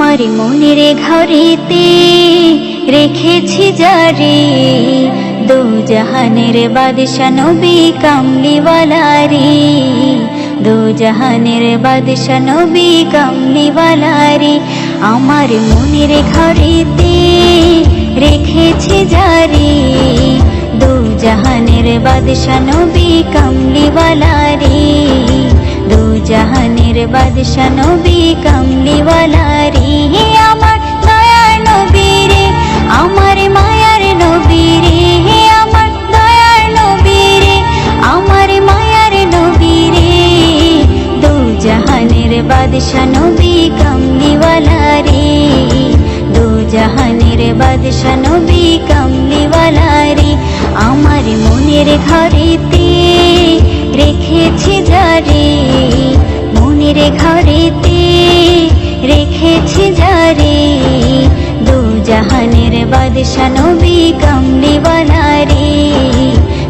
আমার মনের ঘরেতে রেখেছি যারে, দু জাহানের বাদশা নবী কামলিওয়ালা রে, দু জাহানের বাদশা নবী কামলিওয়ালা রে। আমার মনের ঘরেতে রেখেছি যারে, দু জাহানের বাদশা নবী কামলিওয়ালা রে, দু জাহানের বাদশা নবী কামলিওয়ালা রে। আমার দয়ার নবী রে, আমার মায়ার নবী রে, আমার দয়ার নবী রে, আমার মায়ার নবী রে, দু জাহানের বাদশা নবী কামলিওয়ালা রে, দু জাহানের বাদশা নবী কামলিওয়ালা রে। আমার মনের ঘরেতে রেখেছি যারে, মনের ঘরেতে রেখেছি যারে, দু জাহানের বাদশা নবী কামলিওয়ালা রে,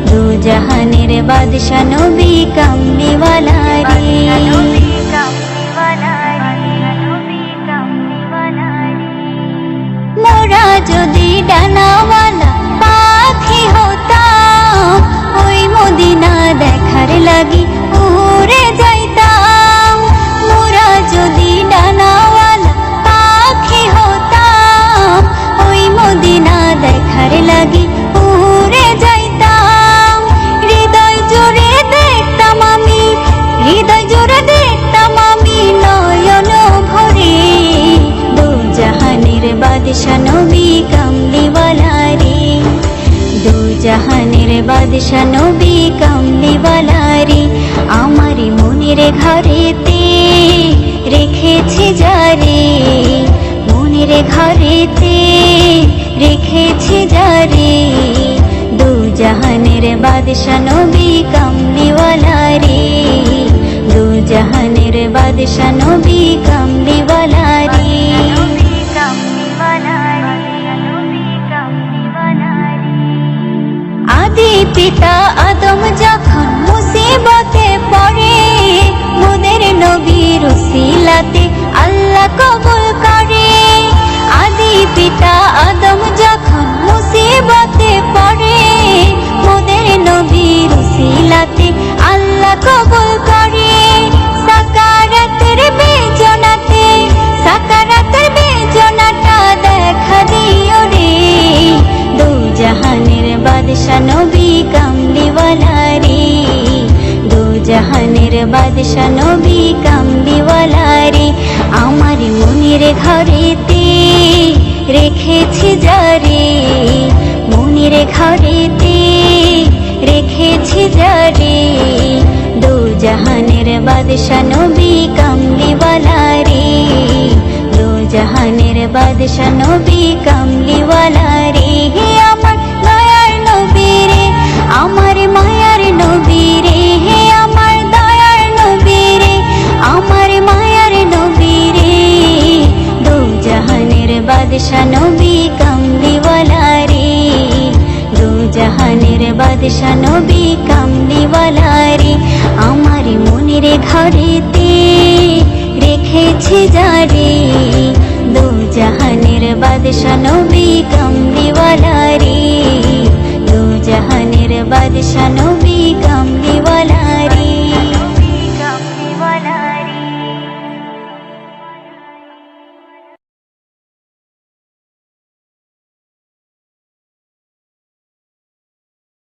দু জাহানের বাদশা নবী কামলিওয়ালা রে। মোরা যদি ডানাওয়ালা পাখি হতাম, ওই মদিনা দেখার লাগি উড়ে যাইতাম। মোরা যদি ডানাওয়ালা পাখি হতাম, ওই মদিনা দেখার লাগি উড়ে যাইতাম। হৃদয় জোরে দেখতাম আমি, হৃদয় জোরে দেখতাম আমি নয়ন ভরে, দু জাহানের বাদশা নবী কামলিওয়ালা রে, দু জাহানের বাদশা নবী কামলিওয়ালা রে। আমার মনের ঘরেতে রেখেছি যারে, মনের ঘরেতে রেখেছি যারে, দু জাহানের বাদশা নবী কামলিওয়ালা রে, দু জাহানের বাদশা নবী কামলিওয়ালা রে। আদি পিতা আদম যখন মুসিবতে পড়ে, মোদের নবীর উসিলাতে আল্লাহ কবুল করে। আদি পিতা আদম যখন মুসিবতে পড়ে, মোদের নবীর উসিলাতে আল্লাহ কবুল করে। সাকারাতের বেজনাতে, সাকারাতের বেজনাটা দেখা দিও রে, দু জাহানের বাদশা নবী কামলিওয়ালা রে, দু জাহানের বাদশা নবী কামলিওয়ালা রে। আমার মনের ঘরেতে রেখেছি যারে, মনের ঘরেতে রেখেছি যারে, দু জাহানের বাদশা নবী কামলিওয়ালা রে, দু জাহানের বাদশা নবী কামলিওয়ালা রে। আমার দয়ার নবী রে, আমার মায়ার নবী রে, আমার দয়ার নবী রে, আমার মায়ার নবী রে, দু জাহানের বাদশা নবী কামলিওয়ালা রে, দু জাহানের বাদশা নবী কামলিওয়ালা রে। আমার মনের ঘরেতে রেখেছি যারে, দু জাহানের বাদশা নবী কামলিওয়ালা রে, দু জাহানের বাদশা নবী কামলিওয়ালা